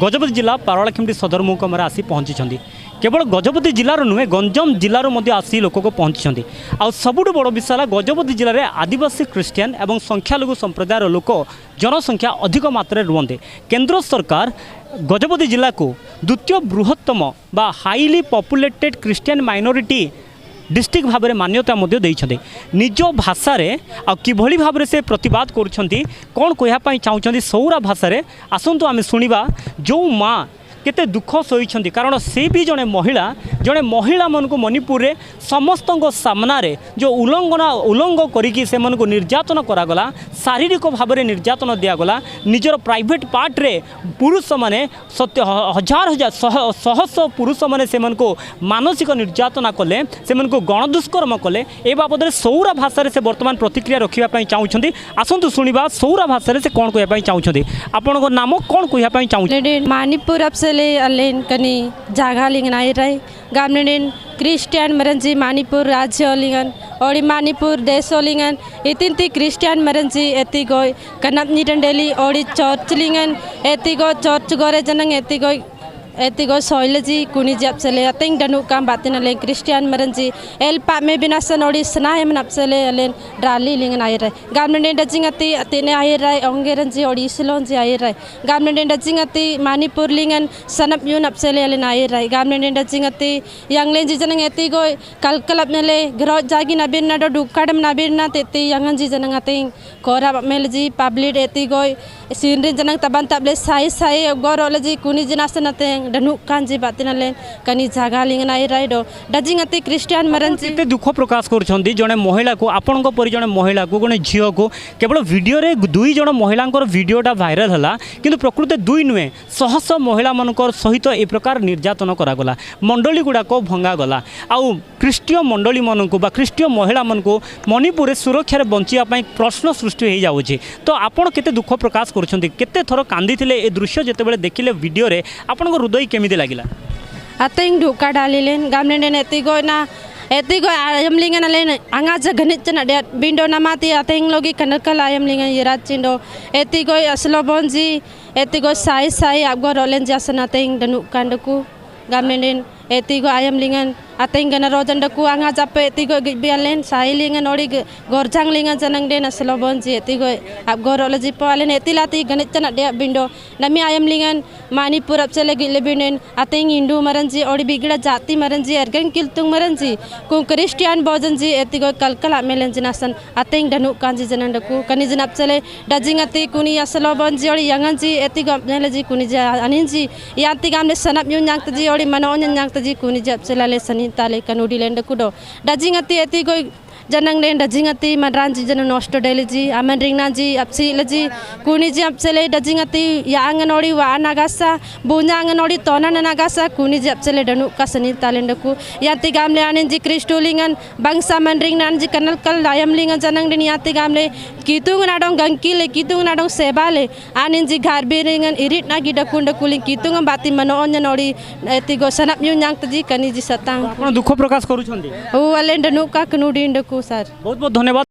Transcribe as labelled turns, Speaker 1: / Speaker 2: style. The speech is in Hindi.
Speaker 1: गजपति जिला पारलाखेमुंडी सदर महकुमार आसी पहुँची केवल गजपति जिलार नुहे गंजाम जिलार आसी लोक को पहुँची आ सबुठ बड़ विषय गजपति जिले में आदिवासी क्रिश्चियन एवं संख्यालघु संप्रदायर लोक जनसंख्या अधिक मात्रा रुहते केंद्र सरकार गजपति जिला को द्वितीय बृहत्तम बा highly populated Christian minority district भाव में मान्यता देते निज भाषा किभली भाव से प्रतिवाद करुँच कौन कहवाई चाहते सौरा भाषा आसतु आम शुणा जो माँ केते दुख सही कारण से भी जड़े महिला मन को मणिपुर रे समस्त सामना जो उल्लंघ करिकी से मन को निर्यातन करागला शारीरिक भाव में निर्यातन दिगला निजर प्राइवेट पार्ट रे पुरुष माने सत्य हजार हजार शह पुरुष माने से मन को मानसिक निर्यातना कले से मन को गणदुष्कर्म कले ए बाबद सौरा भाषा से वर्तमान प्रतिक्रिया रखापी चाहते आसतु शुणा सौरा भाषा से कौन कहवाई चाहते आपण नाम कौन कहवाई चाहते
Speaker 2: मणिपुर अलेन कनी जागा लिंगन आई रही गामनेन क्रिश्चियन मरंजी मणिपुर राज्य लिंगन और मणिपुर देश लिंगन इतिंती क्रिश्चियन मरंजी एति गोय कनप निटंडेली और चर्च लिंगन एति गो चर्च गोरे जनंग एति गो सोइलजी कुनी जब चले अतिंग डनु काम बातें अलेन क्रिश्चियन मरंजी एल पा में बिनासन और स्नाय मन अपचले अलेन ड्राली लिंगन आई रहे गामनेन डजिंगती अतिने आई रहे ओंगेरंजी और इसलोंजी आई रहे गामनेन डजिंगती मणिपुर लिंगन सनप यून अपचले अलेन आई रहे गामनेन डजिंगती यंगलेंजी जनंग एति गो कलकलब मेले ग्रो जागी नबिरना डो दुकाडम नबिरना तेति यंगंजी जनंग अतिंग कोरा मेलजी पब्लिक एति गो सिनरिन जनंग तबन तबले साई गोरोलजी कुनी जनासन अतिंग डनु कांजी बातिनले कनी जागा लिंगन आई राइडो डजिंगती क्रिश्चियन मरंजी
Speaker 1: केते दुख प्रकाश करछंती जने महिला को आपनक परि जने महिला को गने झियो को केवल वीडियो रे दुई जण महिलांकर वीडियोटा वायरल हला किंतु प्रकृति दुई नुहे सहस महिला मनकर सहित ए प्रकार निर्यातन करा गला मंडली गुडा को भंगा गला आउ ख्रीष्टीय मंडली मन को बा ख्रीष्टीय महिला मन को मणिपुर रे सुरक्षा रे बंचिया पई प्रश्न सृष्टि हो जाउछि तो आपण केते दुख प्रकाश करछंती केते थरो कांदिथिले ए दृश्य जेतेबेले देखिले वीडियो रे आपनक हृदय केमिति लागिला
Speaker 2: अतिंग ढुका डालिलेन गामनेन एति गो आयम लिंगन लेन आंगा जगनित चना दे बिंडो नमाती अतिंग लोगी कनकल आयम लिंगन यरात चिंडो एति गो असलोबनजी एति गो साई आपगो रोलेन जासन अतिंग दनु कांडकु गामनेन एति गो आयम लिंगन अतिंग गन रोजंडकु आंगा जापे एति गो गिबियालेन साई लिंगन ओडी गोरजांग लिंगन जनंग दे असलोबनजी एति गो आपगो रोलजी पालेन एति लाती गनित चना दे बिंडो नमी आयम लिंगन मणिपुर अब चले गिले बिनेन अतिंग हिंदू मरंजी और बिगड़ा जाति मरंजी अर्गन किलतुंग मरंजी को क्रिश्चियन बोजनजी एति गो कलकला मेलन जनासन अतिंग दनु कांजी जनंडकु कनी जनप चले डजिंगती कुनी असलोबनजी और यंगंजी एति गो नेलजी कुनी जा अनिंजी याति गामले सनप यु न्यांगतजी और मनोन न्यांगतजी कुनी जब चलाले सनी ताले कनुडी लेंड कुडो डजिंगती एति गो जनंग ने डजिंगती मनरांजी जन नष्ट डेलीजी अमन रिंगनाजी अपसी लजी कुनी जी अपचले डजिंगती या अंगनोड़ी वा नागासा बुना अंगनोड़ी तोना नागासा कुनी जी अपचले डनु कसनी तालेंडकु याति गामले आनेजी क्रिस्टोलिंगन बंगसा मन रिंगनाजी कनल कल लायम लिंगन जनंग ने याति गामले कीतुंग नाडोंग गंकीले कीतुंग नाडोंग सेबाले आनेजी घारबी रिंगन इरिट ना गिडकुंड कुली कीतुंग बाती मनोन नोड़ी एति गो सनप यु न्यांगतजी कनी जी सतांग
Speaker 1: दुख प्रकाश करूछंदी
Speaker 2: ओ अलेंड नु का कनुडी इंडकु सर
Speaker 1: बहुत बहुत धन्यवाद।